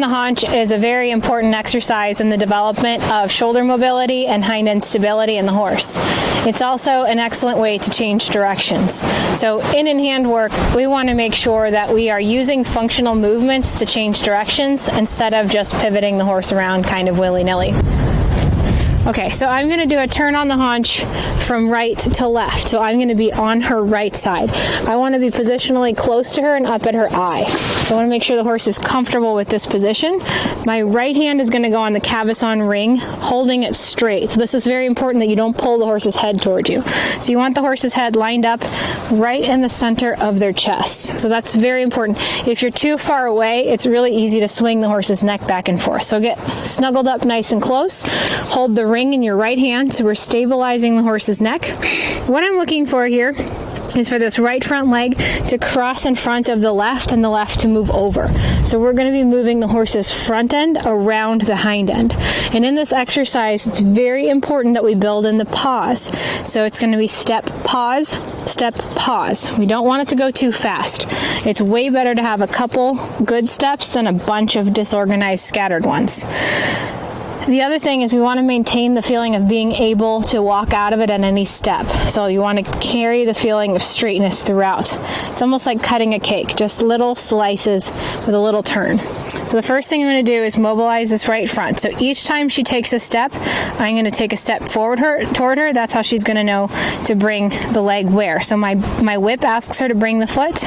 the haunch is a very important exercise in the development of shoulder mobility and hind end stability in the horse. It's also an excellent way to change directions. So in hand work, we want to make sure that we are using functional movements to change directions instead of just pivoting the horse around kind of willy-nilly. Okay, so I'm going to do a turn on the haunch from right to left. So I'm going to be on her right side. I want to be positionally close to her and up at her eye. I want to make sure the horse is comfortable with this position. My right hand is going to go on the cavesson ring, holding it straight. So this is very important that you don't pull the horse's head towards you. So you want the horse's head lined up right in the center of their chest. So that's very important. If you're too far away, it's really easy to swing the horse's neck back and forth. So get snuggled up nice and close. Hold the ring in your right hand, so we're stabilizing the horse's neck. What I'm looking for here is for this right front leg to cross in front of the left and the left to move over. So we're going to be moving the horse's front end around the hind end. And in this exercise, it's very important that we build in the pause. So it's going to be step, pause, we don't want it to go too fast. It's way better to have a couple good steps than a bunch of disorganized, scattered ones. The other thing is we want to maintain the feeling of being able to walk out of it at any step. So you want to carry the feeling of straightness throughout. It's almost like cutting a cake, just little slices with a little turn. So the first thing I'm going to do is mobilize this right front. So each time she takes a step, I'm going to take a step forward toward her. That's how she's going to know to bring the leg where. So my whip asks her to bring the foot.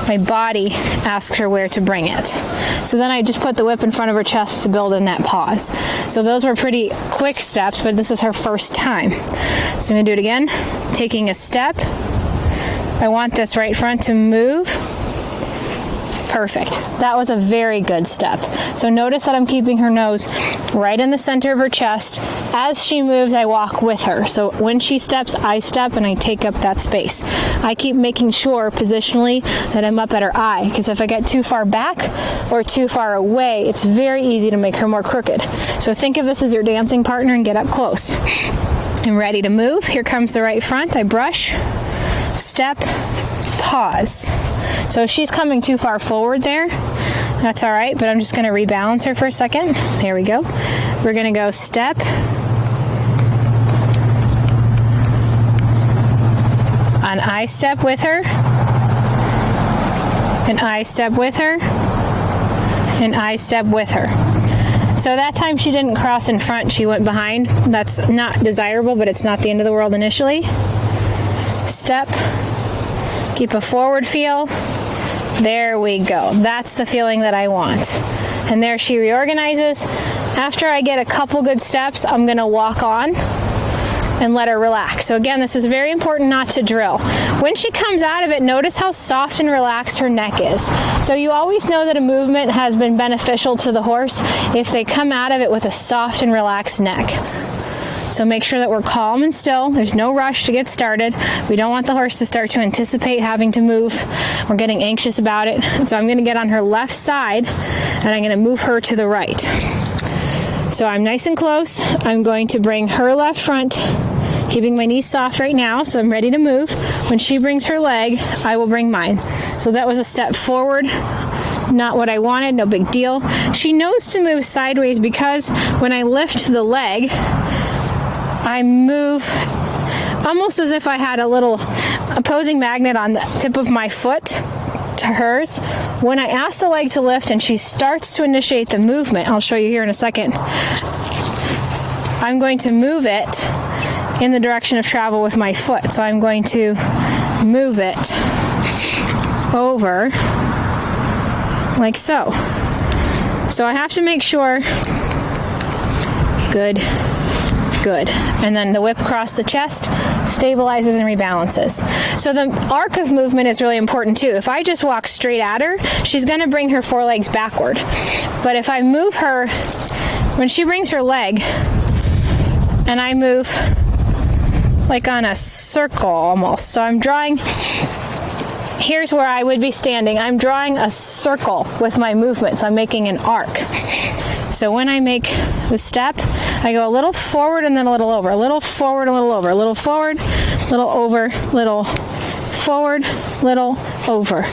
My body asks her where to bring it. So then I just put the whip in front of her chest to build in that pause. So those were pretty quick steps, but this is her first time. So I'm going to do it again. Taking a step. I want this right front to move. Perfect. That was a very good step. So notice that I'm keeping her nose right in the center of her chest. As she moves, I walk with her. So when she steps, I step and I take up that space. I keep making sure positionally that I'm up at her eye, because if I get too far back or too far away, it's very easy to make her more crooked. So think of this as your dancing partner and get up close. I'm ready to move. Here comes the right front. I brush, step, pause. So if she's coming too far forward there, that's all right, but I'm just going to rebalance her for a second. There we go. We're going to go step, an I step with her, an I step with her, an I step with her. So that time she didn't cross in front, she went behind. That's not desirable, but it's not the end of the world initially. Step, keep a forward feel. There we go. That's the feeling that I want. And there she reorganizes. After I get a couple good steps, I'm going to walk on and let her relax. So again, this is very important not to drill. When she comes out of it, notice how soft and relaxed her neck is. So you always know that a movement has been beneficial to the horse if they come out of it with a soft and relaxed neck. So make sure that we're calm and still. There's no rush to get started. We don't want the horse to start to anticipate having to move. We're getting anxious about it. So I'm going to get on her left side and I'm going to move her to the right. So I'm nice and close. I'm going to bring her left front, keeping my knees soft right now, so I'm ready to move. When she brings her leg, I will bring mine. So that was a step forward. Not what I wanted, no big deal. She knows to move sideways because when I lift the leg, I move almost as if I had a little opposing magnet on the tip of my foot to hers. When I ask the leg to lift and she starts to initiate the movement, I'll show you here in a second, I'm going to move it in the direction of travel with my foot. So I'm going to move it over like so. So I have to make sure, good. And then the whip across the chest stabilizes and rebalances. So the arc of movement is really important too. If I just walk straight at her, she's going to bring her forelegs backward. But if I move her, when she brings her leg, and I move like on a circle almost. So I'm drawing, here's where I would be standing. I'm drawing a circle with my movement. So I'm making an arc. So when I make the step, I go a little forward and then a little over, a little forward, a little over, a little forward, little over, little forward, little over.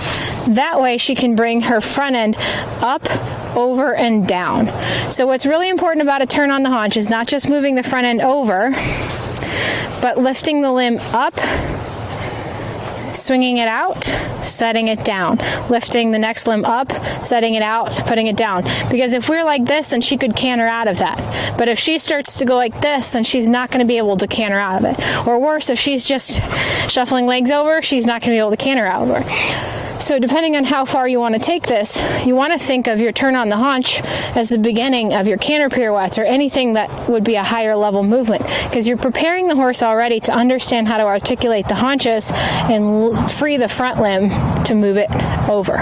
That way she can bring her front end up, over, and down. So what's really important about a turn on the haunch is not just moving the front end over, but lifting the limb up, swinging it out, setting it down, lifting the next limb up, setting it out, putting it down. Because if we're like this, then she could canter out of that. But if she starts to go like this, then she's not going to be able to canter out of it. Or worse, if she's just shuffling legs over, she's not going to be able to canter out of her. So depending on how far you want to take this, you want to think of your turn on the haunch as the beginning of your canter pirouettes or anything that would be a higher level movement, because you're preparing the horse already to understand how to articulate the haunches and free the front limb to move it over.